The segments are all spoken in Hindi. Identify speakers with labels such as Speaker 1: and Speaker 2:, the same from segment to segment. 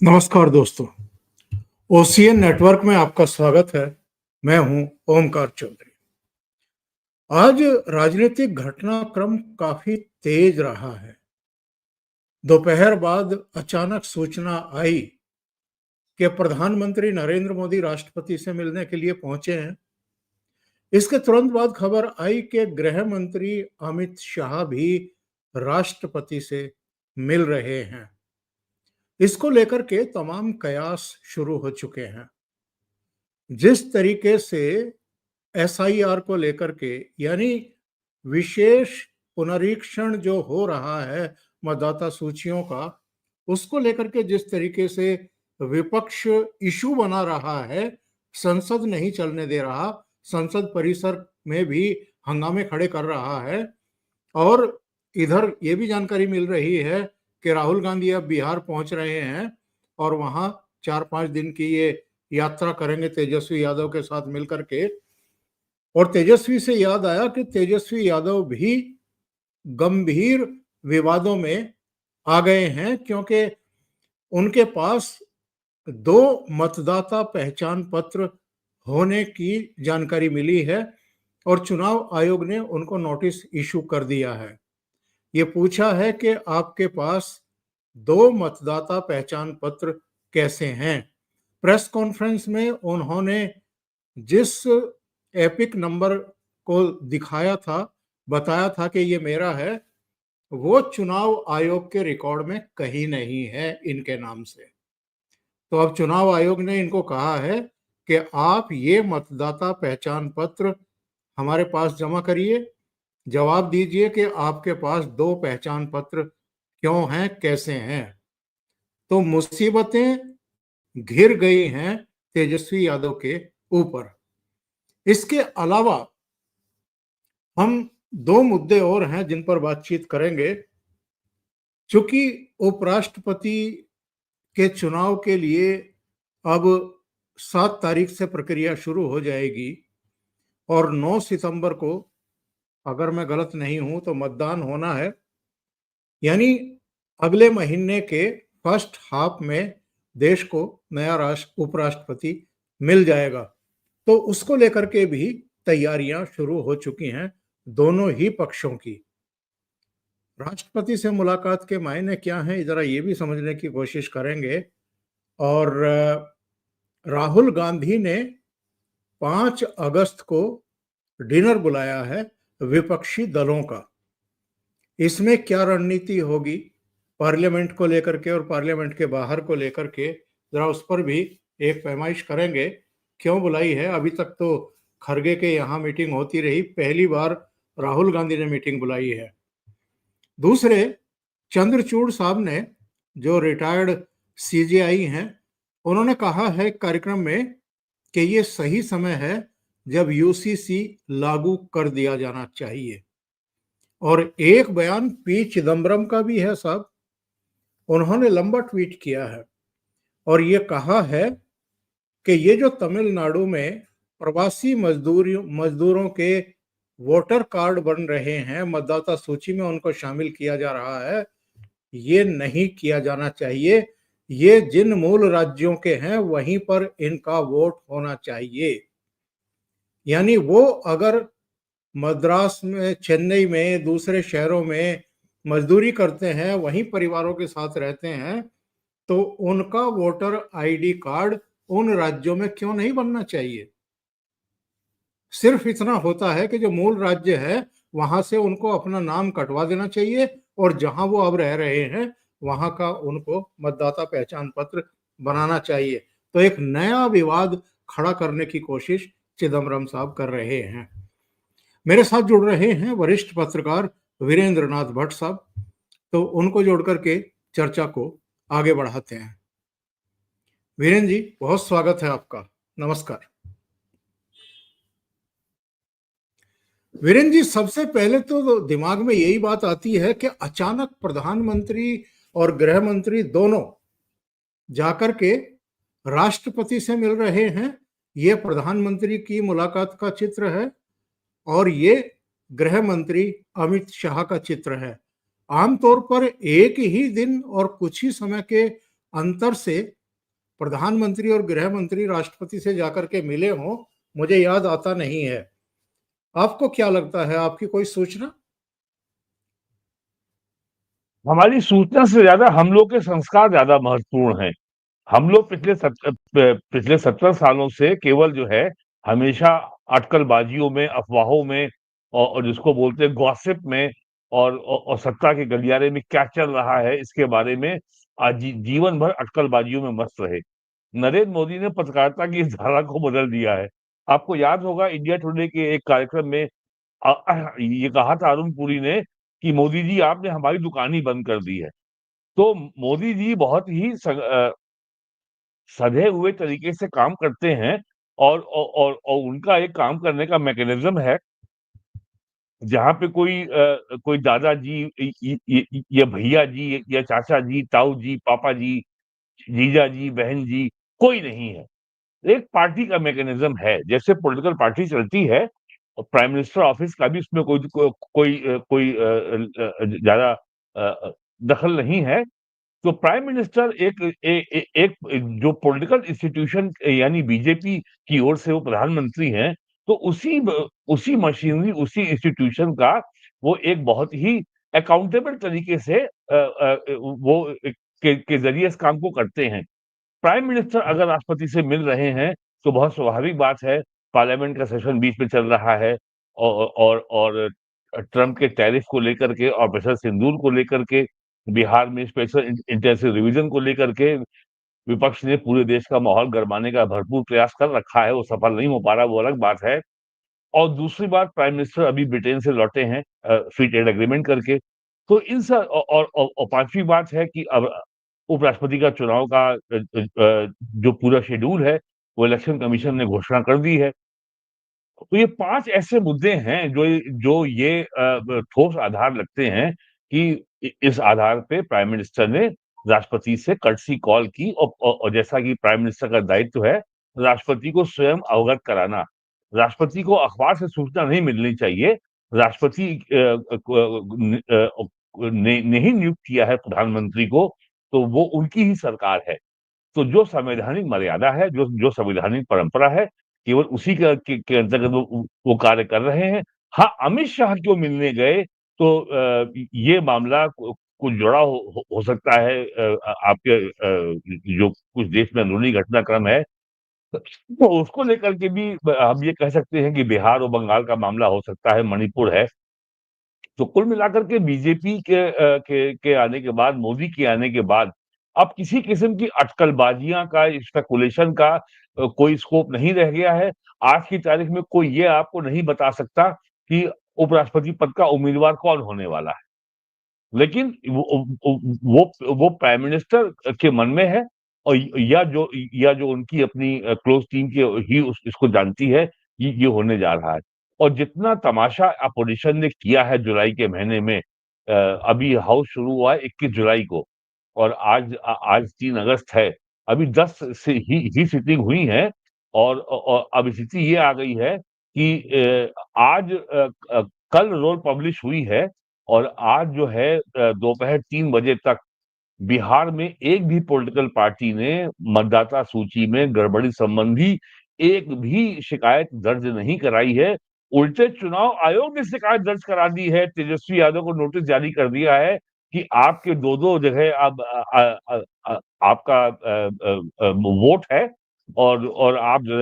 Speaker 1: नमस्कार दोस्तों। ओसीएन नेटवर्क में आपका स्वागत है। मैं हूं ओमकार चौधरी। आज राजनीतिक घटनाक्रम काफी तेज रहा है। दोपहर बाद अचानक सूचना आई कि प्रधानमंत्री नरेंद्र मोदी राष्ट्रपति से मिलने के लिए पहुंचे हैं। इसके तुरंत बाद खबर आई कि गृह मंत्री अमित शाह भी राष्ट्रपति से मिल रहे हैं। इसको लेकर के तमाम कयास शुरू हो चुके हैं। जिस तरीके से एसआईआर को लेकर के, यानी विशेष पुनरीक्षण जो हो रहा है मतदाता सूचियों का, उसको लेकर के जिस तरीके से विपक्ष इशू बना रहा है, संसद नहीं चलने दे रहा, संसद परिसर में भी हंगामे खड़े कर रहा है। और इधर ये भी जानकारी मिल रही है कि राहुल गांधी अब बिहार पहुंच रहे हैं और वहां 4-5 दिन की ये यात्रा करेंगे तेजस्वी यादव के साथ मिलकर के। और तेजस्वी से याद आया कि तेजस्वी यादव भी गंभीर विवादों में आ गए हैं, क्योंकि उनके पास 2 मतदाता पहचान पत्र होने की जानकारी मिली है और चुनाव आयोग ने उनको नोटिस इशू कर दिया है। ये पूछा है कि आपके पास 2 मतदाता पहचान पत्र कैसे हैं। प्रेस कॉन्फ्रेंस में उन्होंने जिस एपिक नंबर को दिखाया था, बताया था कि ये मेरा है, वो चुनाव आयोग के रिकॉर्ड में कहीं नहीं है इनके नाम से। तो अब चुनाव आयोग ने इनको कहा है कि आप ये मतदाता पहचान पत्र हमारे पास जमा करिए, जवाब दीजिए कि आपके पास 2 पहचान पत्र क्यों हैं, कैसे हैं। तो मुसीबतें घिर गई हैं तेजस्वी यादव के ऊपर। इसके अलावा हम 2 मुद्दे और हैं जिन पर बातचीत करेंगे। चूंकि उपराष्ट्रपति के चुनाव के लिए अब 7 तारीख से प्रक्रिया शुरू हो जाएगी और 9 सितंबर को, अगर मैं गलत नहीं हूं, तो मतदान होना है। यानी अगले महीने के फर्स्ट हाफ में देश को नया उपराष्ट्रपति मिल जाएगा। तो उसको लेकर के भी तैयारियां शुरू हो चुकी हैं दोनों ही पक्षों की। राष्ट्रपति से मुलाकात के मायने क्या हैं, जरा ये भी समझने की कोशिश करेंगे। और राहुल गांधी ने 5 अगस्त को डिनर बुलाया है विपक्षी दलों का। इसमें क्या रणनीति होगी पार्लियामेंट को लेकर के और पार्लियामेंट के बाहर को लेकर के, जरा उस पर भी एक पैमाइश करेंगे। क्यों बुलाई है? अभी तक तो खरगे के यहाँ मीटिंग होती रही, पहली बार राहुल गांधी ने मीटिंग बुलाई है। दूसरे, चंद्रचूड़ साहब ने, जो रिटायर्ड सीजेआई हैं, उन्होंने कहा है कार्यक्रम में कि ये सही समय है जब यूसीसी लागू कर दिया जाना चाहिए। और एक बयान पी चिदम्बरम का भी है साहब। उन्होंने लंबा ट्वीट किया है और ये कहा है कि ये जो तमिलनाडु में प्रवासी मजदूरों के वोटर कार्ड बन रहे हैं, मतदाता सूची में उनको शामिल किया जा रहा है, ये नहीं किया जाना चाहिए। ये जिन मूल राज्यों के हैं वहीं पर इनका वोट होना चाहिए। यानी वो अगर मद्रास में, चेन्नई में, दूसरे शहरों में मजदूरी करते हैं, वहीं परिवारों के साथ रहते हैं, तो उनका वोटर आईडी कार्ड उन राज्यों में क्यों नहीं बनना चाहिए। सिर्फ इतना होता है कि जो मूल राज्य है वहां से उनको अपना नाम कटवा देना चाहिए और जहां वो अब रह रहे हैं वहां का उनको मतदाता पहचान पत्र बनाना चाहिए। तो एक नया विवाद खड़ा करने की कोशिश चिदम्बरम साहब कर रहे हैं। मेरे साथ जुड़ रहे हैं वरिष्ठ पत्रकार वीरेंद्र नाथ भट्ट साहब, तो उनको जोड़ करके चर्चा को आगे बढ़ाते हैं। वीरेंद्र जी, बहुत स्वागत है आपका। नमस्कार। वीरेंद्र जी, सबसे पहले तो दिमाग में यही बात आती है कि अचानक प्रधानमंत्री और गृह मंत्री दोनों जाकर के राष्ट्रपति से मिल रहे हैं। ये प्रधानमंत्री की मुलाकात का चित्र है और ये गृह मंत्री अमित शाह का चित्र है। आमतौर पर एक ही दिन और कुछ ही समय के अंतर से प्रधानमंत्री और गृह मंत्री राष्ट्रपति से जाकर के मिले हों, मुझे याद आता नहीं है। आपको क्या लगता है, आपकी कोई सूचना?
Speaker 2: हमारी सूचना से ज्यादा हम लोग के संस्कार ज्यादा महत्वपूर्ण हैं। हम लोग पिछले 70 सालों से केवल जो है हमेशा अटकलबाजियों में, अफवाहों में और जिसको बोलते हैं गॉसिप में और सत्ता के गलियारे में क्या चल रहा है इसके बारे में आज जीवन भर अटकलबाजियों में मस्त रहे। नरेंद्र मोदी ने पत्रकारिता की इस धारा को बदल दिया है। आपको याद होगा इंडिया टुडे के एक कार्यक्रम में ये कहा था अरुण पुरी ने कि मोदी जी आपने हमारी दुकान ही बंद कर दी है। तो मोदी जी बहुत ही सधे हुए तरीके से काम करते हैं और उनका एक काम करने का मैकेनिज्म है। जहाँ पे कोई दादाजी या भैया जी या चाचा जी, ताऊ जी, पापा जी, जीजा जी, बहन जी, कोई नहीं है। एक पार्टी का मैकेनिज्म है, जैसे पॉलिटिकल पार्टी चलती है और प्राइम मिनिस्टर ऑफिस का भी उसमें कोई ज्यादा दखल नहीं है। तो प्राइम मिनिस्टर एक जो पॉलिटिकल इंस्टीट्यूशन यानी बीजेपी की ओर से वो प्रधानमंत्री हैं, तो उसी मशीनरी, उसी इंस्टीट्यूशन का वो एक बहुत ही अकाउंटेबल तरीके से वो के जरिए इस काम को करते हैं। प्राइम मिनिस्टर अगर राष्ट्रपति से मिल रहे हैं तो बहुत स्वाभाविक बात है, पार्लियामेंट का सेशन बीच में चल रहा है और ट्रम्प के टैरिफ को लेकर के, ऑपरेशन सिंदूर को लेकर के, बिहार में स्पेशल इंटेंसिव रिवीजन को लेकर के विपक्ष ने पूरे देश का माहौल गरमाने का भरपूर प्रयास कर रखा है। वो सफल नहीं हो पा रहा, वो अलग बात है। और दूसरी बात, प्राइम मिनिस्टर अभी ब्रिटेन से लौटे हैं फ्री ट्रेड एग्रीमेंट करके। तो इन सब और पांचवी बात है कि अब उपराष्ट्रपति का चुनाव का जो पूरा शेड्यूल है वो इलेक्शन कमीशन ने घोषणा कर दी है। तो ये 5 ऐसे मुद्दे हैं जो ये ठोस आधार लगते हैं कि इस आधार पे प्राइम मिनिस्टर ने राष्ट्रपति से कर्टसी कॉल की और जैसा कि प्राइम मिनिस्टर का दायित्व है राष्ट्रपति को स्वयं अवगत कराना। राष्ट्रपति को अखबार से सूचना नहीं मिलनी चाहिए। राष्ट्रपति ने ही नियुक्त किया है प्रधानमंत्री को, तो वो उनकी ही सरकार है। तो जो संवैधानिक मर्यादा है, जो संवैधानिक परंपरा है, केवल उसी के अंतर्गत वो कार्य कर रहे हैं। हाँ, अमित शाह क्यों मिलने गए, तो ये मामला कुछ जुड़ा हो सकता है आपके जो कुछ देश में अंदरूनी घटनाक्रम है, तो उसको लेकर के भी हम ये कह सकते हैं कि बिहार और बंगाल का मामला हो सकता है, मणिपुर है। तो कुल मिलाकर के बीजेपी के आने के बाद, मोदी के आने के बाद अब किसी किस्म की अटकलबाजियां का, स्पेकुलेशन का कोई स्कोप नहीं रह गया है। आज की तारीख में कोई ये आपको नहीं बता सकता कि उपराष्ट्रपति पद का उम्मीदवार कौन होने वाला है। लेकिन वो प्राइम मिनिस्टर के मन में है और या जो उनकी अपनी क्लोज टीम की ही इसको जानती है ये होने जा रहा है। और जितना तमाशा अपोजिशन ने किया है जुलाई के महीने में, अभी हाउस शुरू हुआ है 21 जुलाई को और आज 3 अगस्त है। अभी 10 से ही सिटिंग हुई है और अब स्थिति ये आ गई है कि आज कल रोल पब्लिश हुई है और आज जो है दोपहर 3 बजे तक बिहार में एक भी पॉलिटिकल पार्टी ने मतदाता सूची में गड़बड़ी संबंधी एक भी शिकायत दर्ज नहीं कराई है। उल्टे चुनाव आयोग ने शिकायत दर्ज करा दी है, तेजस्वी यादव को नोटिस जारी कर दिया है कि आपके दो जगह अब आपका वोट है और आप जो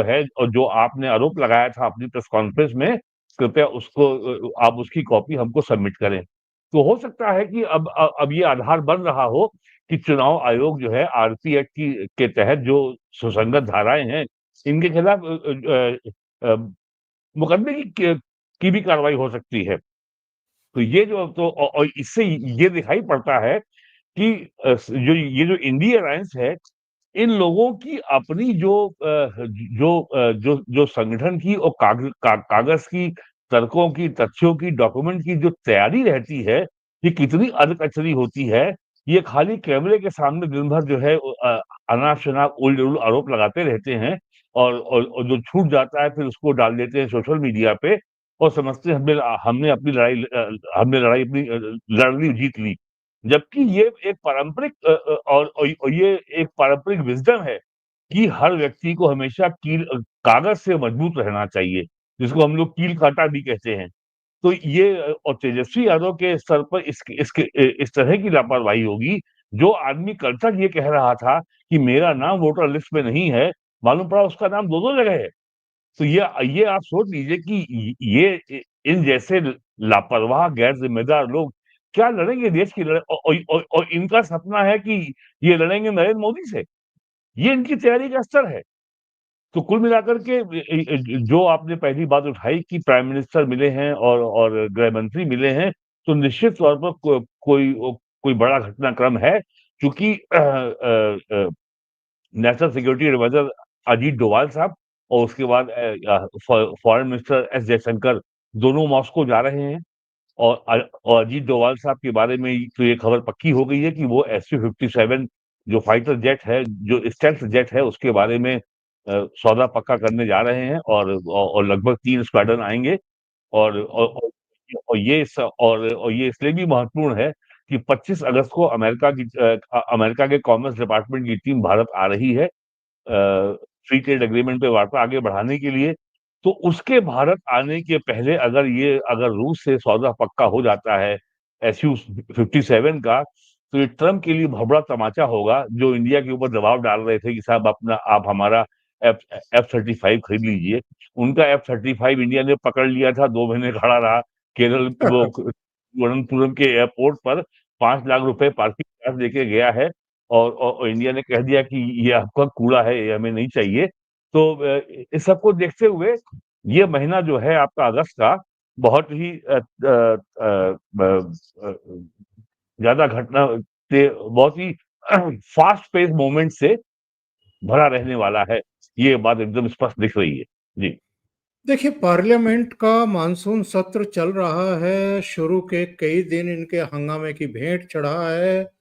Speaker 2: है और जो आपने आरोप लगाया था अपनी प्रेस कॉन्फ्रेंस में, कृपया उसको आप उसकी कॉपी हमको सबमिट करें। तो हो सकता है कि अब ये आधार बन रहा हो कि चुनाव आयोग जो है आरपी एक्ट के तहत जो सुसंगत धाराएं हैं इनके खिलाफ मुकदमे की भी कार्रवाई हो सकती है। तो ये जो तो और इससे ये दिखाई पड़ता है कि जो इंडिया अलायंस है, इन लोगों की अपनी जो संगठन की और कागज की, तर्कों की, तथ्यों की, डॉक्यूमेंट की जो तैयारी रहती है, ये कितनी अधकचरी होती है। ये खाली कैमरे के सामने दिन भर जो है अनाप-शनाप, उल-ढुल आरोप लगाते रहते हैं और जो छूट जाता है फिर उसको डाल देते हैं सोशल मीडिया पे और समझते हैं हमने लड़ाई अपनी लड़ ली, जीत ली। जबकि ये एक पारंपरिक और ये एक पारंपरिक विज़डम है कि हर व्यक्ति को हमेशा कागज़ से मजबूत रहना चाहिए, जिसको हम लोग कील काँटा भी कहते हैं। तो ये और तेजस्वी यादव के स्तर पर इस तरह की लापरवाही होगी, जो आदमी कल तक ये कह रहा था कि मेरा नाम वोटर लिस्ट में नहीं है, मालूम पड़ा उसका नाम 2-2 जगह है। तो ये आप सोच लीजिए कि इन जैसे लापरवाह, गैर ज़िम्मेदार लोग क्या लड़ेंगे देश की लड़ और इनका सपना है कि ये लड़ेंगे नरेंद्र मोदी से। ये इनकी तैयारी का स्तर है। तो कुल मिलाकर के जो आपने पहली बात उठाई कि प्राइम मिनिस्टर मिले हैं और गृह मंत्री मिले हैं, तो निश्चित तौर पर कोई बड़ा घटनाक्रम है, क्योंकि national security advisor Ajit Doval साहब और उसके बाद फॉरेन मिनिस्टर एस जयशंकर दोनों मॉस्को जा रहे हैं। और अजीत डोभाल साहब के बारे में तो ये खबर पक्की हो गई है कि वो SU-57 जो फाइटर जेट है, जो स्टेल्थ जेट है, उसके बारे में सौदा पक्का करने जा रहे हैं और लगभग 3 स्क्वाड्रन आएँगे और औ औ और ये इसलिए भी महत्वपूर्ण है कि 25 अगस्त को अमेरिका के कॉमर्स डिपार्टमेंट की टीम भारत आ रही है फ्री ट्रेड एग्रीमेंट पे वार्ता आगे बढ़ाने के लिए। तो उसके भारत आने के पहले अगर रूस से सौदा पक्का हो जाता है SU-57 का, तो ये ट्रम्प के लिए बहुत बड़ा तमाचा होगा, जो इंडिया के ऊपर दबाव डाल रहे थे कि साहब आप हमारा एफ F-35 खरीद लीजिए। उनका F-35 इंडिया ने पकड़ लिया था, 2 महीने खड़ा रहा केरल वो तिरुवनंतपुरम के एयरपोर्ट पर 5 लाख रुपए पार्किंग चार्ज लेके गया है और इंडिया ने कह दिया कि ये आपका कूड़ा है, ये हमें नहीं चाहिए। तो इस सबको देखते हुए ये महीना जो है आपका अगस्त का बहुत ही ज़्यादा घटना से बहुत ही फास्ट पेस मूवमेंट से भरा रहने वाला है। ये बात एकदम स्पष्ट दिख रही है। जी।
Speaker 1: देखिए, पार्लियामेंट का मानसून सत्र चल रहा है। शुरू के कई दिन इनके हंगामे की भेंट चढ़ा है।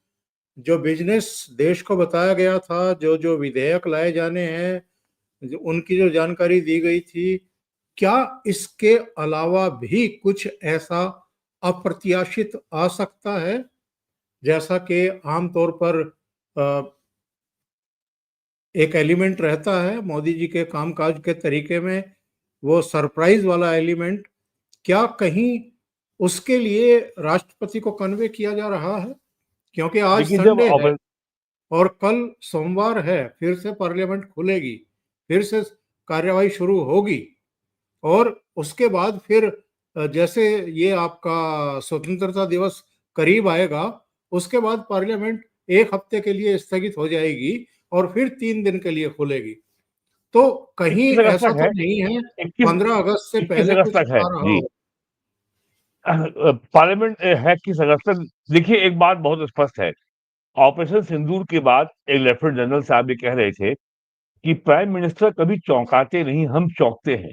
Speaker 1: जो बिजनेस देश को बताया गया था, जो विधेयक लाए जाने हैं, उनकी जो जानकारी दी गई थी, क्या इसके अलावा भी कुछ ऐसा अप्रत्याशित आ सकता है? जैसा कि आमतौर पर अ, एक एलिमेंट रहता है मोदी जी के कामकाज के तरीके में, वो सरप्राइज वाला एलिमेंट, क्या कहीं उसके लिए राष्ट्रपति को कन्वे किया जा रहा है? क्योंकि आज
Speaker 2: देखिए जब
Speaker 1: संडे है
Speaker 2: ऑप
Speaker 1: और कल सोमवार है, फिर से पार्लियामेंट खुलेगी, फिर से कार्यवाही शुरू होगी और उसके बाद फिर जैसे ये आपका स्वतंत्रता दिवस करीब आएगा, उसके बाद पार्लियामेंट 1 हफ्ते के लिए स्थगित हो जाएगी और फिर 3 दिन के लिए खुलेगी। तो कहीं
Speaker 2: 21 अगस्त
Speaker 1: ऐसा
Speaker 2: तक
Speaker 1: तो
Speaker 2: है।
Speaker 1: नहीं है
Speaker 2: 21
Speaker 1: 15 अगस्त से
Speaker 2: 21
Speaker 1: पहले
Speaker 2: अगस्त
Speaker 1: कुछ
Speaker 2: तक है।
Speaker 1: आ रहा
Speaker 2: जी।
Speaker 1: हो?
Speaker 2: पार्लियामेंट है 21 अगस्त तक। देखिए एक बात बहुत स्पष्ट है, ऑपरेशन सिंदूर के बाद एक लेफ्टिनेंट जनरल साहब ये कह रहे थे कि प्राइम मिनिस्टर कभी चौंकाते नहीं, हम चौंकते हैं।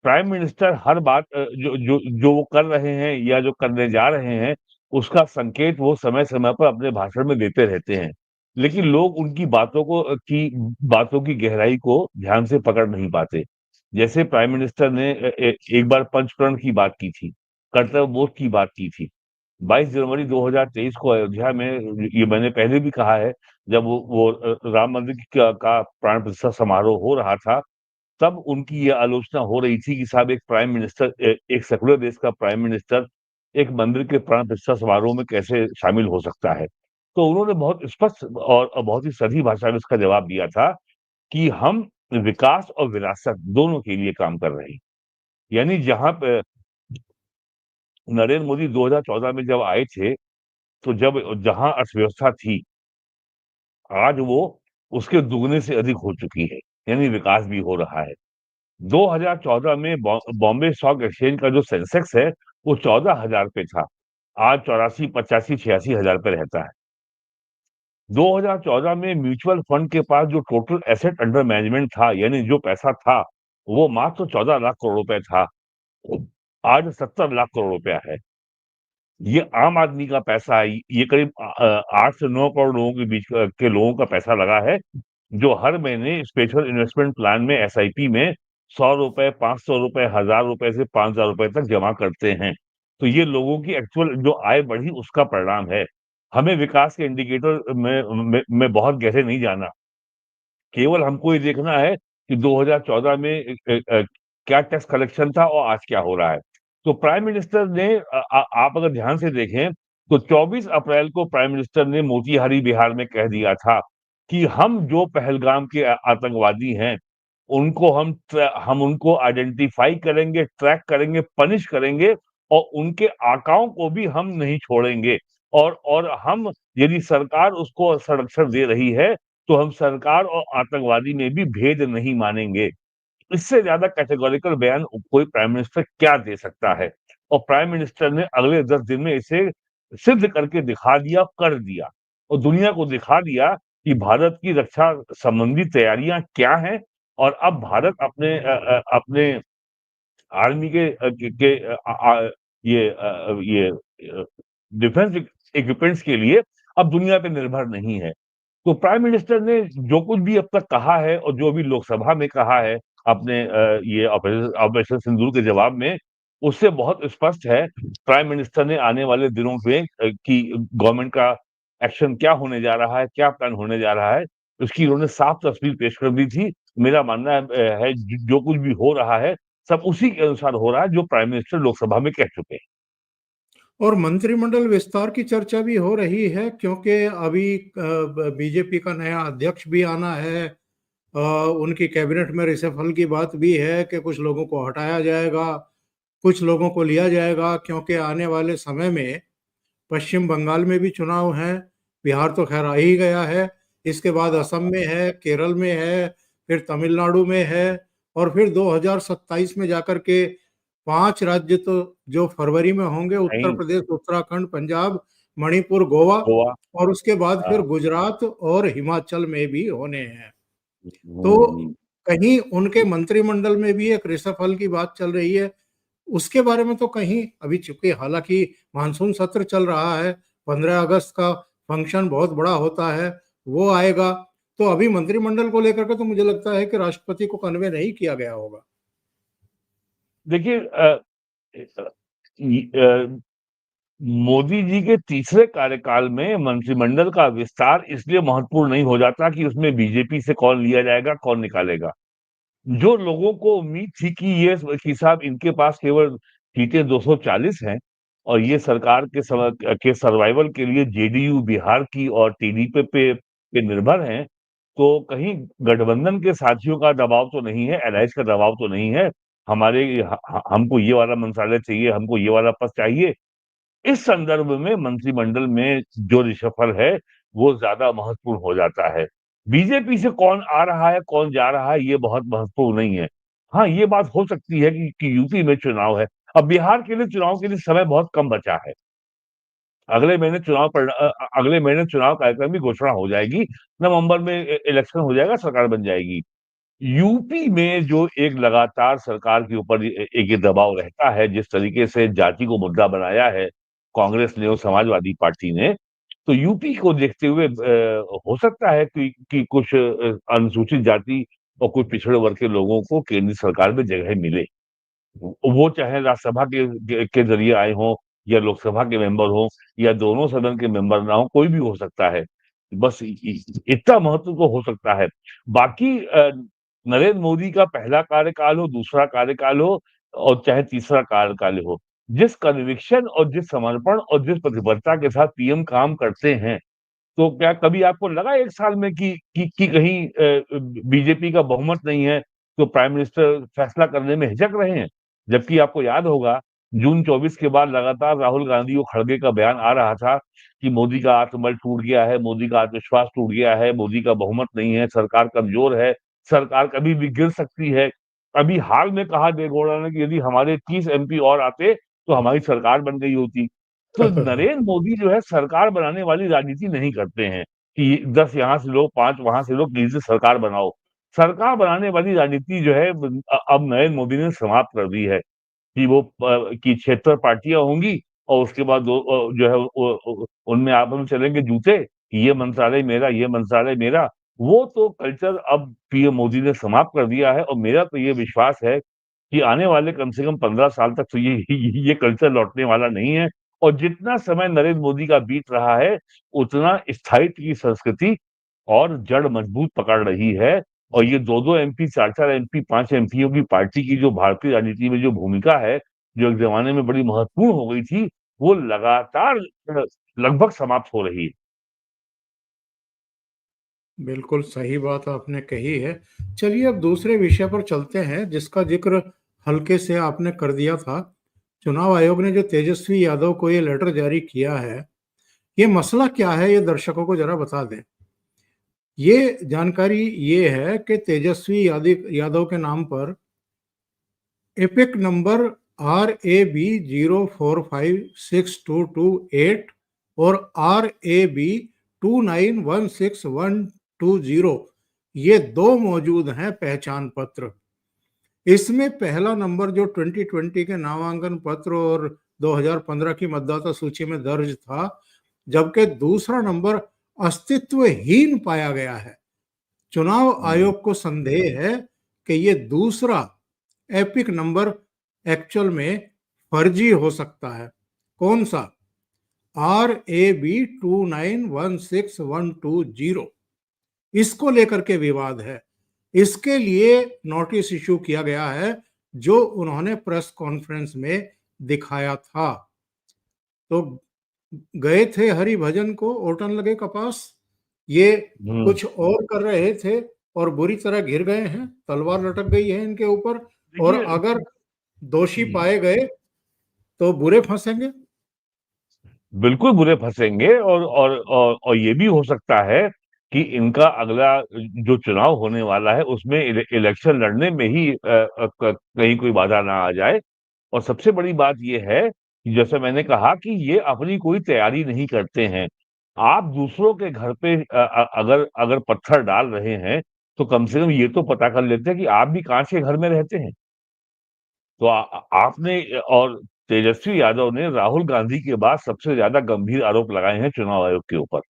Speaker 2: प्राइम मिनिस्टर हर बात जो वो कर रहे हैं या जो करने जा रहे हैं, उसका संकेत वो समय-समय पर अपने भाषण में देते रहते हैं। लेकिन लोग उनकी बातों की गहराई को ध्यान से पकड़ नहीं पाते। जैसे प्राइम मिनिस्टर ने एक बार पंचकर्म की बात की थी, कर्तव्यबोध की बात की थी। 22 जनवरी 2023 को अयोध्या में ये मैंने पहले भी कहा है, जब वो राम मंदिर का प्राण प्रतिष्ठा समारोह हो रहा था, तब उनकी ये आलोचना हो रही थी कि साहब एक सेकुलर देश का प्राइम मिनिस्टर एक मंदिर के प्राण प्रतिष्ठा समारोह में कैसे शामिल हो सकता है। तो उन्होंने बहुत स्पष्ट और बहुत ही सधी भाषा में इसका जवाब दिया था कि हम विकास और विरासत दोनों के लिए काम कर रहे हैं। यानी जहाँ पे नरेंद्र मोदी 2014 में जब आए थे, तो जब जहाँ अर्थव्यवस्था थी, आज वो उसके दुगने से अधिक हो चुकी है, यानी विकास भी हो रहा है। 2014 में बॉम्बे स्टॉक एक्सचेंज का जो सेंसेक्स है, वो 14,000 पे था। आज 84, 85, 86,000 पे रहता है। 2014 में म्यूचुअल फंड के पास जो टोटल एसेट अंडर मैनेजमेंट था, यानी जो पैसा था, वो मात्र 14 लाख करोड़ रुपए था। आज 70 लाख करोड़ रुपया है। ये आम आदमी का पैसा है। ये करीब 8 से 9 करोड़ लोगों के बीच के लोगों का पैसा लगा है, जो हर महीने स्पेशल इन्वेस्टमेंट प्लान में एसआईपी में ₹100, ₹500, ₹1000 से ₹5000 तक जमा करते हैं। तो ये लोगों की एक्चुअल जो आय बढ़ी उसका परिणाम है। हमें विकास के इंडिकेटर में बहुत गहरे नहीं जाना। केवल हमको ये देखना है कि 2014 में क्या टैक्स कलेक्शन था और आज क्या हो रहा है। तो प्राइम मिनिस्टर ने आप अगर ध्यान से देखें तो 24 अप्रैल को प्राइम मिनिस्टर ने मोतीहारी बिहार में कह दिया था कि हम जो पहलगाम के आतंकवादी हैं, हम उनको आइडेंटिफाई करेंगे, ट्रैक करेंगे, पनिश करेंगे और उनके आकाओं को भी हम नहीं छोड़ेंगे। और हम यदि सरकार उसको संरक्षण दे रही है तो हम सरकार और आतंकवादी में भी भेद नहीं मानेंगे। इससे ज्यादा कैटेगोरिकल बयान कोई प्राइम मिनिस्टर क्या दे सकता है? और प्राइम मिनिस्टर ने अगले 10 दिन में इसे सिद्ध करके दिखा दिया, कर दिया और दुनिया को दिखा दिया कि भारत की रक्षा संबंधी तैयारियां क्या हैं और अब भारत अपने आर्मी ये डिफेंस इक्विपमेंट्स के लिए अब दुनिया पे निर्भर नहीं है। तो प्राइम मिनिस्टर ने जो कुछ भी अब तक कहा है और जो भी लोकसभा में कहा है अपने ये ऑपरेशन सिंदूर के जवाब में, उससे बहुत स्पष्ट है प्राइम मिनिस्टर ने आने वाले दिनों में कि गवर्नमेंट का एक्शन क्या होने जा रहा है, क्या प्लान होने जा रहा है, उसकी उन्होंने साफ तस्वीर पेश कर दी थी। मेरा मानना है जो कुछ भी हो रहा है, सब उसी के अनुसार हो रहा है जो प्राइम मिनिस्टर लोकसभा में कह चुके हैं।
Speaker 1: और मंत्रिमंडल विस्तार की चर्चा भी हो रही है, क्योंकि अभी बीजेपी का नया अध्यक्ष भी आना है। उनकी कैबिनेट में रिसफल की बात भी है कि कुछ लोगों को हटाया जाएगा, कुछ लोगों को लिया जाएगा, क्योंकि आने वाले समय में पश्चिम बंगाल में भी चुनाव हैं। बिहार तो खैर आ ही गया है, इसके बाद असम में है, केरल में है, फिर तमिलनाडु में है, और फिर 2027 में जाकर के 5 राज्य तो जो फरवरी में होंगे, उत्तर
Speaker 2: नहीं,
Speaker 1: प्रदेश, उत्तराखंड, पंजाब, मणिपुर, गोवा,
Speaker 2: गोवा।
Speaker 1: और उसके बाद फिर
Speaker 2: हाँ।
Speaker 1: गुजरात और हिमाचल में भी होने हैं। तो
Speaker 2: हम्म।
Speaker 1: कहीं उनके मंत्रिमंडल में भी एक रिसफल की बात चल रही है। उसके बारे में तो कहीं अभी, चूँकि हालाँकि मानसून सत्र चल रहा है, 15 अगस्त का फंक्शन बहुत बड़ा होता है, वो आएगा। तो अभी मंत्रिमंडल को लेकर के तो मुझे लगता है कि राष्ट्रपति को कन्वे नहीं किया गया होगा।
Speaker 2: देखिए मोदी जी के तीसरे कार्यकाल में मंत्रिमंडल का विस्तार इसलिए महत्वपूर्ण नहीं हो जाता कि उसमें बीजेपी से कौन लिया जाएगा, कौन निकालेगा। जो लोगों को उम्मीद थी कि साहब इनके पास केवल सीटें 240 हैं और ये सरकार के सर्वाइवल के लिए जेडीयू बिहार की और टीडीपी पे निर्भर हैं, तो कहीं गठबंधन के साथियों का दबाव तो नहीं है, एलायंस का दबाव तो नहीं है, हमको ये वाला मंत्रालय चाहिए, हमको ये वाला पद चाहिए। इस संदर्भ में मंत्रिमंडल में जो रिशफल है, वो ज़्यादा महत्वपूर्ण हो जाता है। बीजेपी से कौन आ रहा है, कौन जा रहा है, ये बहुत महत्वपूर्ण नहीं है। हाँ, ये बात हो सकती है कि यूपी में चुनाव है। अब बिहार के लिए चुनाव के लिए समय बहुत कम बचा है। अगले महीने चुनाव कार्यक्रम की घोषणा हो जाएगी, नवंबर में इलेक्शन हो जाएगा, सरकार बन जाएगी। यूपी में जो एक लगातार सरकार के ऊपर एक ये दबाव रहता है, जिस तरीके से जाति को मुद्दा बनाया है कांग्रेस ने और समाजवादी पार्टी ने, तो यूपी को देखते हुए हो सकता है कि कुछ अनुसूचित जाति और कुछ पिछड़े वर्ग के लोगों को केंद्र सरकार में जगह मिले। वो चाहे राज्यसभा के जरिए आए हों या लोकसभा के मेंबर हों या दोनों सदन के मेंबर ना हो, कोई भी हो सकता है। बस इतना महत्व तो हो सकता है। बाकी नरेंद्र मोदी का पहला कार्यकाल हो, दूसरा कार्यकाल हो और चाहे तीसरा कार्यकाल हो, जिस कन्विक्शन और जिस समर्पण और जिस प्रतिबद्धता के साथ पीएम काम करते हैं, तो क्या कभी आपको लगा 1 साल में कि कहीं बीजेपी का बहुमत नहीं है, तो प्राइम मिनिस्टर फैसला करने में हिचक रहे हैं? जबकि आपको याद होगा, जून 24 के बाद लगातार राहुल गांधी और खड़गे का बयान आ रहा था कि मोदी का आत्मबल टूट गया है, मोदी का आत्मविश्वास टूट गया है, मोदी का बहुमत नहीं है, सरकार कमजोर है, सरकार कभी भी गिर सकती है। अभी हाल में कहा देवेगौड़ा ने कि यदि हमारे 30 एमपी और आते, तो हमारी सरकार बन गई होती। तो नरेंद्र मोदी जो है सरकार बनाने वाली राजनीति नहीं करते हैं कि 10 यहाँ से लो, 5 वहां से लो, प्लीज से सरकार बनाओ। सरकार बनाने वाली राजनीति जो है अब नरेंद्र मोदी ने समाप्त कर दी है कि कि 76 पार्टियां होंगी और उसके बाद जो है उनमें आपस में चलेंगे जूते कि ये मंत्रालय मेरा, ये मंत्रालय मेरा। वो तो कल्चर अब पीएम मोदी ने समाप्त कर दिया है और मेरा तो ये विश्वास है कि आने वाले कम से कम 15 साल तक तो ये कल्चर लौटने वाला नहीं है और जितना समय नरेंद्र मोदी का बीत रहा है, उतना स्थायित्व की संस्कृति और जड़ मजबूत पकड़ रही है। और ये 2-2 एमपी, 4-4 एमपी, 5 एमपीओ की पार्टी की जो भारतीय राजनीति में जो भूमिका है, जो एक ज़माने में बड़ी महत्वपूर्ण हो गई थी, वो लगातार लगभग समाप्त हो रही है।
Speaker 1: बिल्कुल सही बात आपने कही है। चलिए अब दूसरे विषय पर चलते हैं जिसका जिक्र हल्के से आपने कर दिया था। चुनाव आयोग ने जो तेजस्वी यादव को ये लेटर जारी किया है, ये मसला क्या है, ये दर्शकों को जरा बता दें। ये जानकारी ये है कि तेजस्वी यादव के नाम पर एपिक नंबर RAB 045622 8 और RAB 2916 120 ये दो मौजूद हैं पहचान पत्र। इसमें पहला नंबर जो 2020 के नामांकन पत्र और 2015 की मतदाता सूची में दर्ज था, जबकि दूसरा नंबर अस्तित्वहीन पाया गया है। चुनाव आयोग को संदेह है कि ये दूसरा एपिक नंबर एक्चुअल में फर्जी हो सकता है। कौन सा? RAB 2916 120 इसको लेकर के विवाद है। इसके लिए नोटिस इशू किया गया है जो उन्होंने प्रेस कॉन्फ्रेंस में दिखाया था। तो गए थे हरिभजन को ओटन लगे कपास, ये
Speaker 2: हुँ।
Speaker 1: कुछ और कर रहे थे और बुरी तरह घिर गए हैं, तलवार लटक गई है इनके ऊपर। और
Speaker 2: देखिए
Speaker 1: अगर दोषी
Speaker 2: हुँ।
Speaker 1: पाए गए तो बुरे फंसेंगे।
Speaker 2: बिल्कुल बुरे फँसेंगे और ये भी हो सकता है कि इनका अगला जो चुनाव होने वाला है उसमें इलेक्शन लड़ने में ही कहीं कोई बाधा ना आ जाए। और सबसे बड़ी बात ये है कि जैसे मैंने कहा कि ये अपनी कोई तैयारी नहीं करते हैं। आप दूसरों के घर पे अगर अगर पत्थर डाल रहे हैं, तो कम से कम ये तो पता कर लेते हैं कि आप भी काँच के घर में रहते हैं। तो आपने और तेजस्वी यादव ने राहुल गांधी के बाद सबसे ज़्यादा गंभीर आरोप लगाए हैं चुनाव आयोग के ऊपर।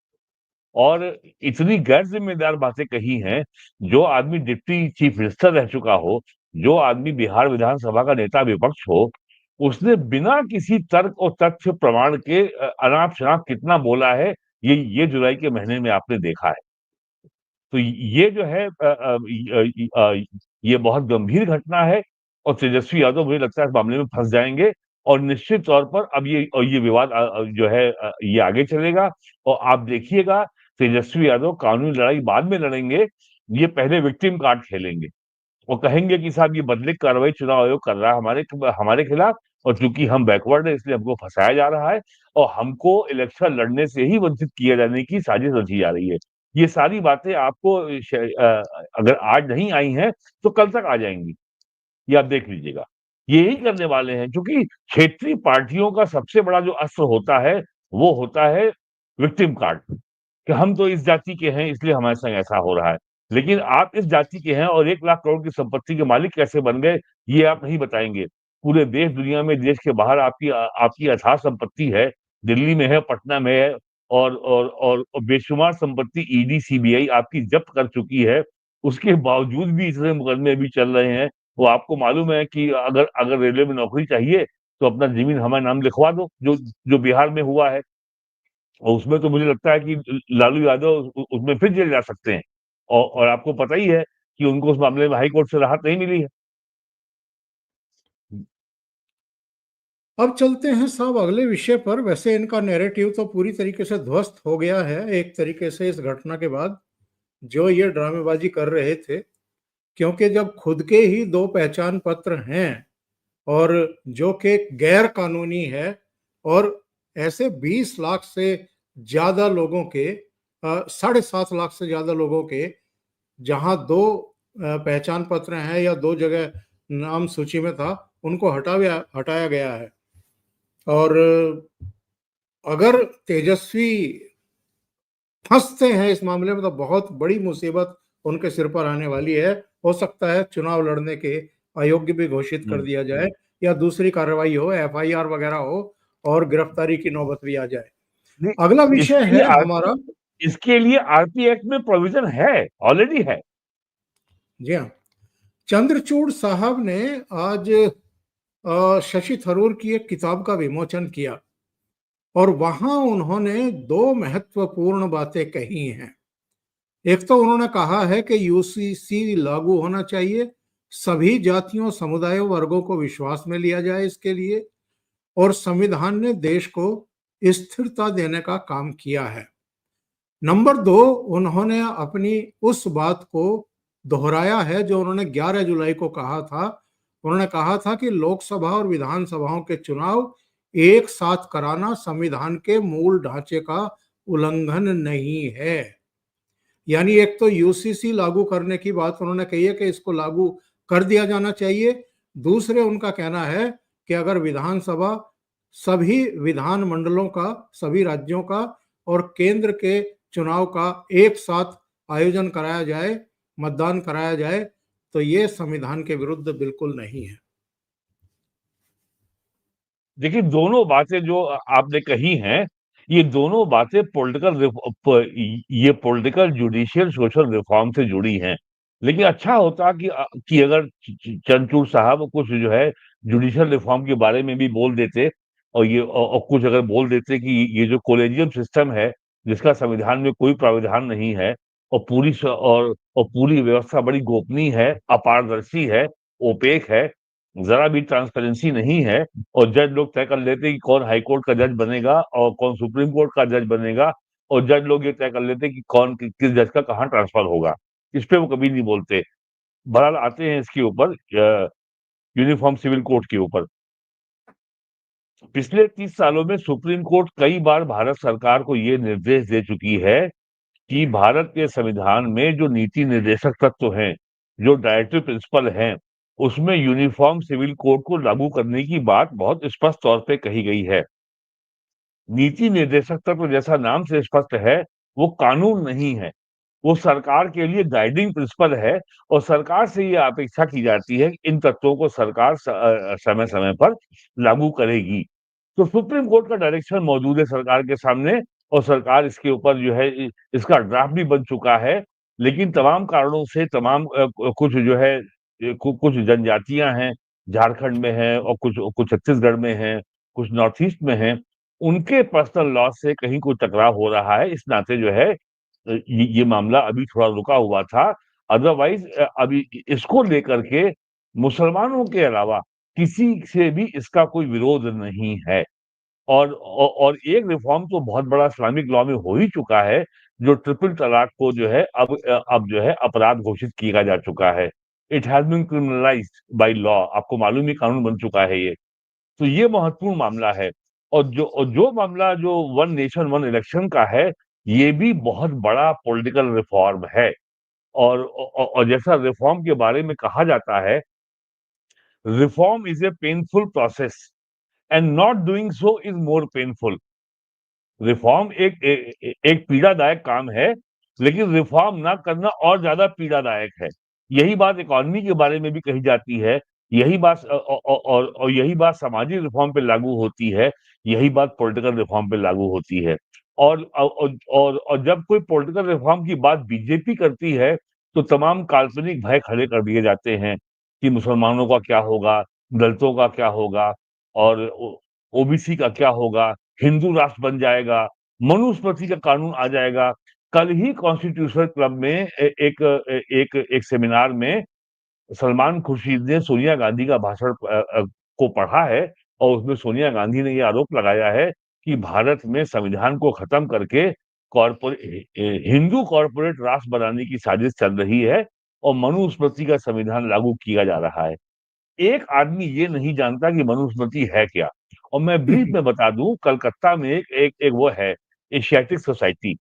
Speaker 2: और इतनी गैर ज़िम्मेदार बातें कही हैं, जो आदमी डिप्टी चीफ मिनिस्टर रह चुका हो, जो आदमी बिहार विधानसभा का नेता विपक्ष हो, उसने बिना किसी तर्क और तथ्य प्रमाण के अनाप-शनाप कितना बोला है, ये जुलाई के महीने में आपने देखा है। तो ये जो है ये बहुत गंभीर घटना है और तेजस्वी यादव मुझे लगता है इस मामले में फँस जाएँगे और निश्चित तौर पर अब ये विवाद जो है ये आगे चलेगा और आप देखिएगा तेजस्वी यादव कानूनी लड़ाई बाद में लड़ेंगे, ये पहले विक्टिम कार्ड खेलेंगे। वो कहेंगे कि साहब ये बदले कार्रवाई चुनाव आयोग कर रहा है हमारे खिलाफ और चूंकि हम बैकवर्ड है इसलिए हमको फंसाया जा रहा है और हमको इलेक्शन लड़ने से ही वंचित किए जाने की साजिश रची जा रही है। ये सारी बातें आपको अगर आज नहीं आई हैं तो कल तक आ जाएंगी, ये आप देख लीजिएगा। ये यही करने वाले हैं क्योंकि क्षेत्रीय पार्टियों का सबसे बड़ा जो अस्त्र होता है वो होता है विक्टिम कार्ड। कि हम तो इस जाति के हैं इसलिए हमारे संग ऐसा हो रहा है। लेकिन आप इस जाति के हैं और 1 लाख करोड़ की संपत्ति के मालिक कैसे बन गए, ये आप नहीं बताएँगे। पूरे देश दुनिया में देश के बाहर आपकी अथाह संपत्ति है, दिल्ली में है, पटना में है और बेशुमार संपत्ति ईडी, सीबीआई आपकी जब्त कर चुकी है। उसके बावजूद भी इतने मुकदमे अभी चल रहे हैं। वो आपको मालूम है कि अगर अगर रेलवे में नौकरी चाहिए, तो अपना ज़मीन हमारे नाम लिखवा दो, जो बिहार में हुआ है। और उसमें तो मुझे लगता है कि लालू यादव उसमें फिर जेल जा सकते हैं और आपको पता ही है कि उनको उस मामले में हाई कोर्ट से राहत नहीं मिली है।
Speaker 1: अब चलते हैं साहब अगले विषय पर। वैसे इनका नैरेटिव तो पूरी तरीके से ध्वस्त हो गया है एक तरीके से इस घटना के बाद, जो ये ड्रामेबाजी कर रहे थे। क्योंकि जब खुद के ही दो पहचान पत्र हैं और जो कि गैर कानूनी है और ऐसे 20 लाख से ज्यादा लोगों के 7.5 लाख से ज्यादा लोगों के जहां दो पहचान पत्र हैं या दो जगह नाम सूची में था, उनको हटाया गया है। और अगर तेजस्वी फंसते हैं इस मामले में तो बहुत बड़ी मुसीबत उनके सिर पर आने वाली है। हो सकता है चुनाव लड़ने के अयोग्य भी घोषित कर
Speaker 2: हुँ,
Speaker 1: दिया जाए
Speaker 2: हुँ।
Speaker 1: या दूसरी कार्रवाई हो, एफआईआर वगैरह हो और गिरफ्तारी की नौबत भी आ जाए।
Speaker 2: नहीं,
Speaker 1: अगला विषय
Speaker 2: इसके लिए
Speaker 1: है हमारा।
Speaker 2: इसके लिए आरपी एक्ट में प्रोविज़न है, ऑलरेडी है।
Speaker 1: जी हाँ, चंद्रचूड़ साहब ने आज शशि थरूर की एक किताब का विमोचन किया और वहां उन्होंने दो महत्वपूर्ण बातें कही हैं। एक तो उन्होंने कहा है कि यूसीसी लागू होना चाहिए, सभी जातियों, समुदायों, वर्गों को विश्वास में लिया जाए इसके लिए, और संविधान ने देश को स्थिरता देने का काम किया है। नंबर दो, उन्होंने अपनी उस बात को दोहराया है जो उन्होंने 11 जुलाई को कहा था। उन्होंने कहा था कि लोकसभा और विधानसभाओं के चुनाव एक साथ कराना संविधान के मूल ढांचे का उल्लंघन नहीं है। यानी एक तो यूसीसी लागू करने की बात उन्होंने कही है कि इसको लागू कर दिया जाना चाहिए। दूसरे उनका कहना है कि अगर विधानसभा सभी विधान मंडलों का, सभी राज्यों का और केंद्र के चुनाव का एक साथ आयोजन कराया जाए, मतदान कराया जाए, तो ये संविधान के विरुद्ध बिल्कुल नहीं है।
Speaker 2: देखिए, दोनों बातें जो आपने कही हैं, ये दोनों बातें ये पॉलिटिकल, जुडिशियल, सोशल रिफॉर्म से जुड़ी हैं। लेकिन अच्छा होता कि अगर चंद्रचूड़ साहब कुछ जो है जुडिशियल रिफॉर्म के बारे में भी बोल देते, और कुछ अगर बोल देते कि ये जो कॉलेजियम सिस्टम है, जिसका संविधान में कोई प्राविधान नहीं है, और पूरी व्यवस्था बड़ी गोपनीय है, अपारदर्शी है, ओपेक है, जरा भी ट्रांसपेरेंसी नहीं है, और जज लोग तय कर लेते हैं कि कौन हाई कोर्ट का जज बनेगा और कौन सुप्रीम कोर्ट का जज बनेगा, और जज लोग ये तय कर लेते हैं कि किस जज का कहाँ ट्रांसफर होगा। इस पे वो कभी नहीं बोलते। बहरहाल आते हैं इसके ऊपर, यूनिफॉर्म सिविल कोड के ऊपर। पिछले 30 सालों में सुप्रीम कोर्ट कई बार भारत सरकार को ये निर्देश दे चुकी है कि भारत के संविधान में जो नीति निर्देशक तत्व हैं, जो डायरेक्टिव प्रिंसिपल हैं, उसमें यूनिफॉर्म सिविल कोड को लागू करने की बात बहुत स्पष्ट तौर पे कही गई है। नीति निर्देशक तत्व जैसा नाम से स्पष्ट है, वो कानून नहीं है, वो सरकार के लिए गाइडिंग प्रिंसिपल है, और सरकार से ये अपेक्षा की जाती है कि इन तत्वों को सरकार समय-समय पर लागू करेगी। तो सुप्रीम कोर्ट का डायरेक्शन मौजूद है सरकार के सामने, और सरकार इसके ऊपर जो है इसका ड्राफ्ट भी बन चुका है। लेकिन तमाम कारणों से कुछ जो है कुछ जनजातियां हैं, झारखंड में हैं, और कुछ कुछ छत्तीसगढ़ में हैं, कुछ नॉर्थ ईस्ट में हैं, उनके पर्सनल लॉ से कहीं कोई टकराव हो रहा है। इस नाते जो है ये मामला अभी थोड़ा रुका हुआ था। अदरवाइज अभी इसको लेकर के मुसलमानों के अलावा किसी से भी इसका कोई विरोध नहीं है। और एक रिफॉर्म तो बहुत बड़ा इस्लामिक लॉ में हो ही चुका है, जो ट्रिपल तलाक को जो है अब जो है अपराध घोषित किया जा चुका है। It has been criminalised by law, आपको मालूम ही, कानून बन चुका है ये। तो ये महत्वपूर्ण मामला है। और जो मामला जो वन नेशन वन इलेक्शन का है, ये भी बहुत बड़ा पॉलिटिकल रिफॉर्म है। और जैसा रिफॉर्म के बारे में कहा जाता है, reform is a painful process and not doing so is more painful. Reform एक पीड़ादायक काम है, लेकिन रिफॉर्म ना करना और ज्यादा पीड़ादायक है। यही बात इकोनॉमी के बारे में भी कही जाती है। यही बात सामाजिक रिफॉर्म पे लागू होती है। यही बात पॉलिटिकल रिफॉर्म पे लागू होती है। और जब कोई पॉलिटिकल रिफॉर्म की बात बीजेपी करती है, तो तमाम काल्पनिक भय खड़े कर दिए जाते हैं कि मुसलमानों का क्या होगा, दलितों का क्या होगा, और ओबीसी का क्या होगा, हिंदू राष्ट्र बन जाएगा, मनुस्मृति का कानून आ जाएगा। कल ही कॉन्स्टिट्यूशनल क्लब में एक सेमिनार में सलमान खुर्शीद ने सोनिया गांधी का भाषण को पढ़ा है, और उसमें सोनिया गांधी ने ये आरोप लगाया है कि भारत में संविधान को खत्म करके हिंदू कॉरपोरेट राष्ट्र बनाने की साजिश चल रही है, और मनुस्मृति का संविधान लागू किया जा रहा है। एक आदमी ये नहीं जानता कि मनुस्मृति है क्या। और मैं ब्रीफ में बता दूं, कलकत्ता में एक वो है, एशियाटिक सोसाइटी।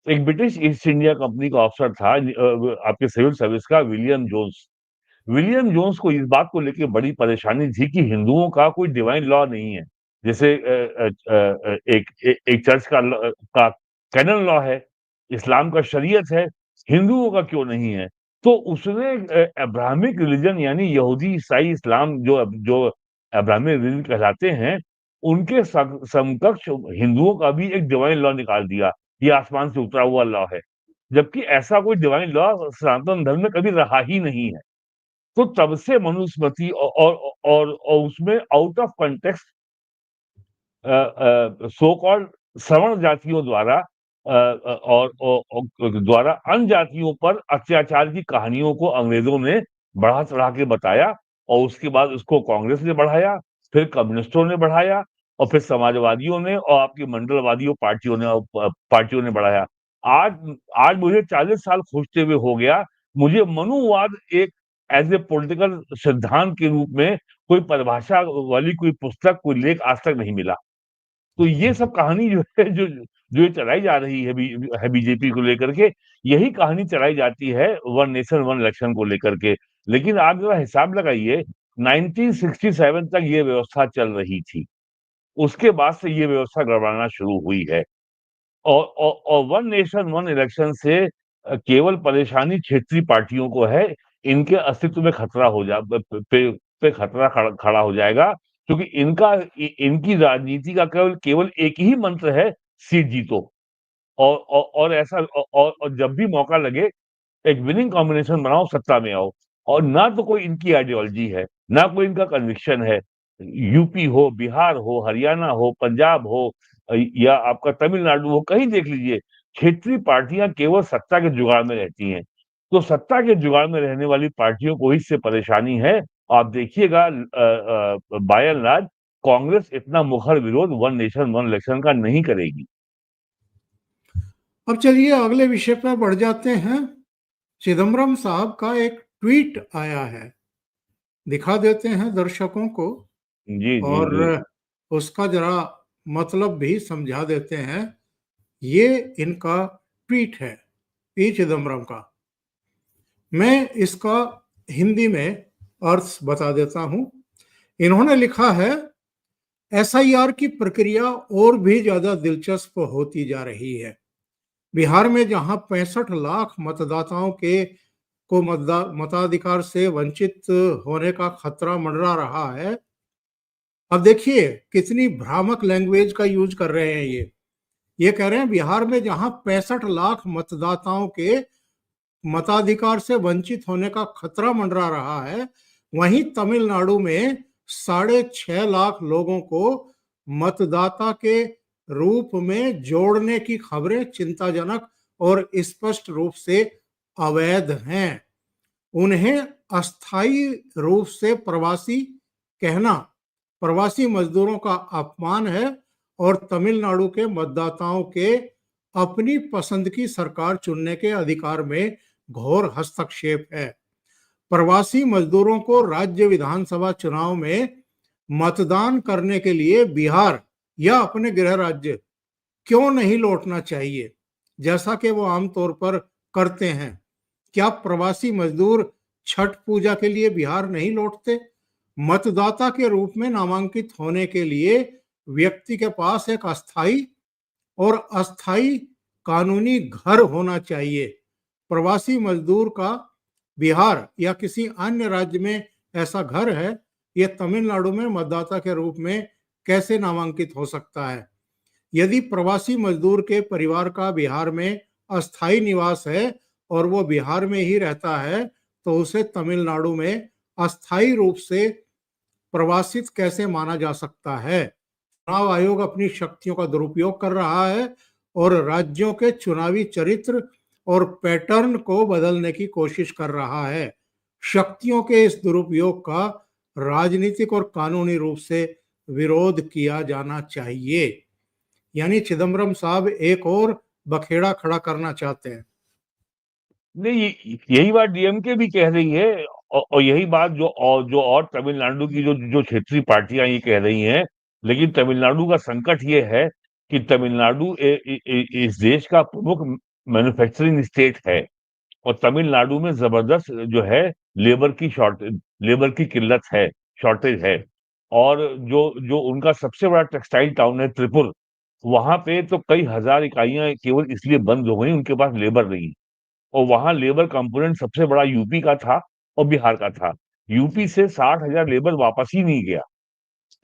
Speaker 2: एक ब्रिटिश ईस्ट इंडिया कंपनी का अफसर था, आपके सिविल सर्विस का, विलियम जोन्स। विलियम जोन्स को इस बात को लेके बड़ी परेशानी थी कि हिंदुओं का कोई डिवाइन लॉ नहीं है। जैसे एक चर्च का कैनन लॉ है, इस्लाम का शरीयत है, हिंदुओं का क्यों नहीं है। तो उसने अब्राहमिक रिलीजन, यानी यहूदी, ईसाई, इस्लाम, जो जो अब्राहमिक रिलीजन कहलाते हैं, उनके समकक्ष हिंदुओं का भी एक डिवाइन लॉ निकाल दिया। ये आसमान से उतरा हुआ लॉ है, जबकि ऐसा कोई डिवाइन लॉ सनातन धर्म में कभी रहा ही नहीं है। तो तब से मनुस्मृति और उसमें out of context so called सवर्ण जातियों द्वारा द्वारा अन्य जातियों पर अत्याचार की कहानियों को अंग्रेजों ने बढ़ा चढ़ा के बताया, और उसके बाद उसको कांग्रेस ने बढ़ाया, फिर कम्युनिस्टों ने बढ़ाया, और फिर समाजवादियों ने और आपकी मंडलवादियों पार्टियों ने बढ़ाया। आज आज मुझे 40 साल खोजते हुए हो गया, मुझे मनुवाद एक एज़ ए पॉलिटिकल सिद्धांत के रूप में कोई परिभाषा वाली कोई पुस्तक, कोई लेख आज तक नहीं मिला। तो ये सब कहानी जो है, जो ये चलाई जा रही है बीजेपी को लेकर के, यही कहानी चलाई जाती है वन नेशन वन इलेक्शन को लेकर के। लेकिन आप जरा हिसाब लगाइए, 1967 तक ये व्यवस्था चल रही थी। उसके बाद से ये व्यवस्था गड़बड़ाना शुरू हुई है। और वन नेशन वन इलेक्शन से केवल परेशानी क्षेत्रीय पार्टियों को है, इनके अस्तित्व में खतरा हो जा पे खतरा खड़ा हो जाएगा, क्योंकि इनकी राजनीति का केवल केवल एक ही मंत्र है, सीट जीतो। और ऐसा और जब भी मौका लगे एक विनिंग कॉम्बिनेशन बनाओ, सत्ता में आओ। और ना तो कोई इनकी आइडियोलॉजी है, ना कोई इनका कन्विक्शन है। यूपी हो, बिहार हो, हरियाणा हो, पंजाब हो, या आपका तमिलनाडु हो, कहीं देख लीजिए, क्षेत्रीय पार्टियां केवल सत्ता के जुगाड़ में रहती हैं। तो सत्ता के जुगाड़ में रहने वाली पार्टियों को इससे परेशानी है। आप देखिएगा, बाय एंड लार्ज कांग्रेस इतना मुखर विरोध वन नेशन वन इलेक्शन का नहीं करेगी।
Speaker 1: अब चलिए अगले विषय पर बढ़ जाते हैं। चिदम्बरम साहब का एक ट्वीट आया है, दिखा देते हैं दर्शकों को,
Speaker 2: जी, जी,
Speaker 1: और
Speaker 2: जी।
Speaker 1: उसका जरा मतलब भी समझा देते हैं। ये इनका ट्वीट है, पी चिदम्बरम का। मैं इसका हिंदी में अर्थ बता देता हूं। इन्होंने लिखा है, एसआईआर की प्रक्रिया और भी ज्यादा दिलचस्प होती जा रही है। बिहार में जहां 65 लाख मतदाताओं के को मताधिकार से वंचित होने का खतरा मंडरा रहा है। अब देखिए कितनी भ्रामक लैंग्वेज का यूज कर रहे हैं ये कह रहे हैं बिहार में जहां 65 लाख मतदाताओं के मताधिकार से वंचित होने का खतरा मंडरा रहा है, वहीं तमिलनाडु में 6.5 लाख लोगों को मतदाता के रूप में जोड़ने की खबरें चिंताजनक और स्पष्ट रूप से अवैध हैं। उन्हें अस्थायी रूप से प्रवासी कहना प्रवासी मजदूरों का अपमान है और तमिलनाडु के मतदाताओं के अपनी पसंद की सरकार चुनने के अधिकार में घोर हस्तक्षेप है। प्रवासी मजदूरों को राज्य विधानसभा चुनाव में मतदान करने के लिए बिहार या अपने गृह राज्य क्यों नहीं लौटना चाहिए, जैसा कि वो आमतौर पर करते हैं। क्या प्रवासी मजदूर छठ पूजा के लिए बिहार नहीं लौटते? मतदाता के रूप में नामांकित होने के लिए व्यक्ति के पास एक अस्थायी और अस्थायी कानूनी घर होना चाहिए। प्रवासी मजदूर का बिहार या किसी अन्य राज्य में ऐसा घर है, यह तमिलनाडु में मतदाता के रूप में कैसे नामांकित हो सकता है? यदि प्रवासी मजदूर के परिवार का बिहार में अस्थायी निवास है और वो बिहार में ही रहता है, तो उसे तमिलनाडु में अस्थायी रूप से प्रवासित कैसे माना जा सकता है? चुनाव आयोग अपनी शक्तियों का दुरुपयोग कर रहा है और राज्यों के चुनावी चरित्र और पैटर्न को बदलने की कोशिश कर रहा है। शक्तियों के इस दुरुपयोग का राजनीतिक और कानूनी रूप से विरोध किया जाना चाहिए। यानी चिदम्बरम साहब एक और बखेड़ा खड़ा करना चाहते हैं।
Speaker 2: नहीं, यही बात डीएमके भी कह रही है, और यही बात जो तमिलनाडु की जो जो क्षेत्रीय पार्टियां ये कह रही हैं। लेकिन तमिलनाडु का संकट ये है कि तमिलनाडु इस देश का प्रमुख मैन्युफैक्चरिंग स्टेट है, और तमिलनाडु में जबरदस्त जो है लेबर की किल्लत है, शॉर्टेज है। और जो जो उनका सबसे बड़ा टेक्सटाइल टाउन है त्रिपुर, वहां पे तो कई हजार इकाइयां केवल इसलिए बंद हो गई, उनके पास लेबर नहीं। और वहां लेबर कंपोनेंट सबसे बड़ा यूपी का था और बिहार का था। यूपी से 60,000 लेबर वापस ही नहीं गया।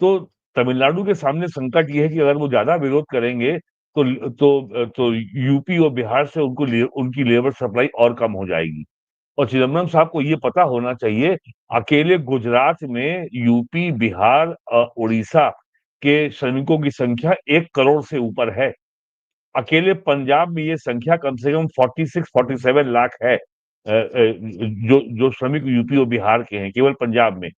Speaker 2: तो तमिलनाडु के सामने संकट ये है कि अगर वो ज्यादा विरोध करेंगे तो यूपी और बिहार से उनकी लेबर सप्लाई और कम हो जाएगी। और चिदम्बरम साहब को ये पता होना चाहिए, अकेले गुजरात में यूपी, बिहार, उड़ीसा के श्रमिकों की संख्या 1 करोड़ से ऊपर है। अकेले पंजाब में ये संख्या कम से कम 46-47 लाख है, जो जो श्रमिक यूपी और बिहार के हैं, केवल पंजाब में।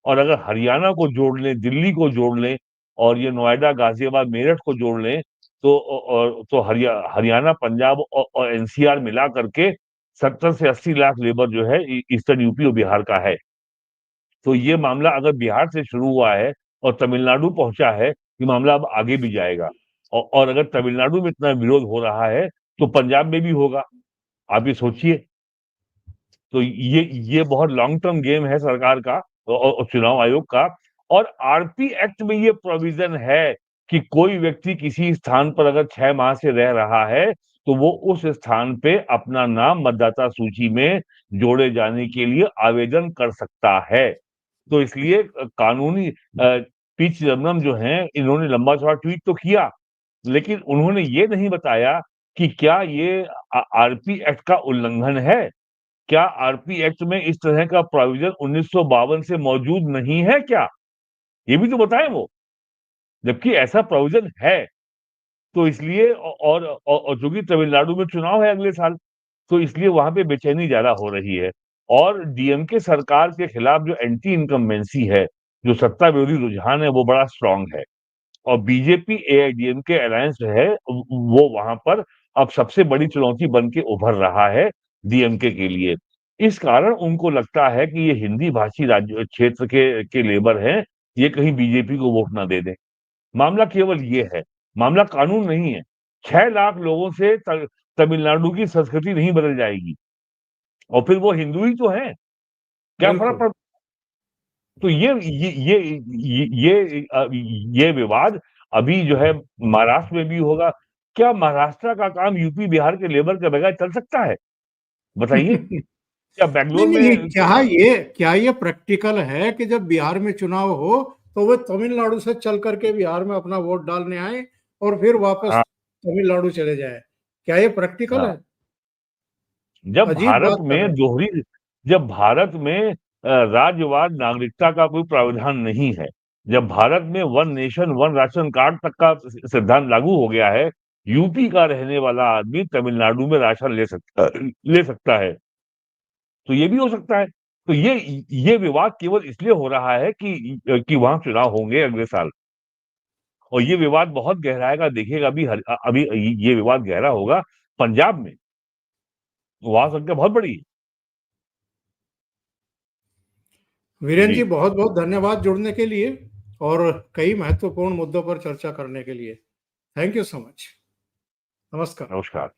Speaker 2: और अगर हरियाणा को जोड़ लें, दिल्ली को जोड़ लें और ये नोएडा, गाजियाबाद, मेरठ को जोड़ लें, तो हरियाणा, पंजाब और एनसीआर मिला करके 70 से 80 लाख लेबर जो है ईस्टर्न यूपी और बिहार का है। तो ये मामला अगर बिहार से शुरू हुआ है और तमिलनाडु पहुंचा है, ये मामला अब आगे भी जाएगा। और अगर तमिलनाडु में इतना विरोध हो रहा है तो पंजाब में भी होगा। आप ये सोचिए। तो ये बहुत लॉन्ग टर्म गेम है सरकार का और चुनाव आयोग का। और आरपी एक्ट में ये प्रोविजन है कि कोई व्यक्ति किसी स्थान पर अगर 6 माह से रह रहा है तो वो उस स्थान पे अपना नाम मतदाता सूची में जोड़े जाने के लिए आवेदन कर सकता है। तो इसलिए कानूनी पी चिदम्बरम जो हैं, इन्होंने लंबा चौड़ा ट्वीट तो किया, लेकिन उन्होंने ये नहीं बताया कि क्या ये आरपी एक्ट का उल्लंघन है? क्या आरपी एक्ट में इस तरह का प्रोविजन 1952 से मौजूद नहीं है क्या? ये भी तो बताएं वो। जबकि ऐसा प्रोविजन है। तो इसलिए और चूंकि तमिलनाडु में चुनाव है अगले साल, तो इसलिए वहां पे बेचैनी ज्यादा हो रही है। और डीएमके सरकार के खिलाफ जो एंटी इनकम्बेंसी है, जो सत्ता विरोधी रुझान है, वो बड़ा स्ट्रांग है। और बीजेपी एआईडीएमके अलायंस जो है वो वहां पर अब सबसे बड़ी चुनौती बन के उभर रहा है डीएमके के लिए। इस कारण उनको लगता है कि ये हिंदी भाषी राज्य क्षेत्र के लेबर हैं, ये कहीं बीजेपी को वोट ना दे दें। मामला केवल ये है, मामला कानून नहीं है। 6 लाख लोगों से तमिलनाडु की संस्कृति नहीं बदल जाएगी। और फिर वो हिंदू ही तो हैं, क्या फर्क
Speaker 1: बिल्कुल।
Speaker 2: पड़। तो ये विवाद अभी जो है महाराष्ट्र में भी होगा। क्या महाराष्ट्र का काम यूपी बिहार के लेबर के बगैर चल सकता है? बताइए। क्या
Speaker 1: नहीं
Speaker 2: बैंगलोर
Speaker 1: नहीं,
Speaker 2: में
Speaker 1: क्या ये प्रैक्टिकल है कि जब बिहार में चुनाव हो तो वे तमिलनाडु से चल करके बिहार में अपना वोट डालने आए और फिर वापस
Speaker 2: हाँ,
Speaker 1: तमिलनाडु चले जाए? क्या ये प्रैक्टिकल
Speaker 2: हाँ।
Speaker 1: है?
Speaker 2: जब
Speaker 1: अजीब
Speaker 2: भारत
Speaker 1: बात कर
Speaker 2: में
Speaker 1: रहे
Speaker 2: दोहरी जब भारत में राज्यवाद नागरिकता का कोई प्रावधान नहीं है, जब भारत में one nation one ration card तक का सिद्धांत लागू हो गया है, यूपी का रहने वाला आदमी तमिलनाडु में राशन ले सकता है। तो ये भी हो सकता है। तो ये विवाद केवल इसलिए हो रहा है कि वहां चुनाव होंगे अगले साल। और ये विवाद बहुत गहराएगा, देखिएगा। अभी ये विवाद गहरा होगा पंजाब में। वहां संख्या बहुत बड़ी है।
Speaker 1: हैं। वीरेन
Speaker 2: जी,
Speaker 1: जी, बहुत बहुत धन्यवाद जुड़ने के लिए और कई महत्वपूर्ण मुद्दों पर चर्चा करने के लिए। Thank you so much. नमस्कार।
Speaker 2: नमस्कार।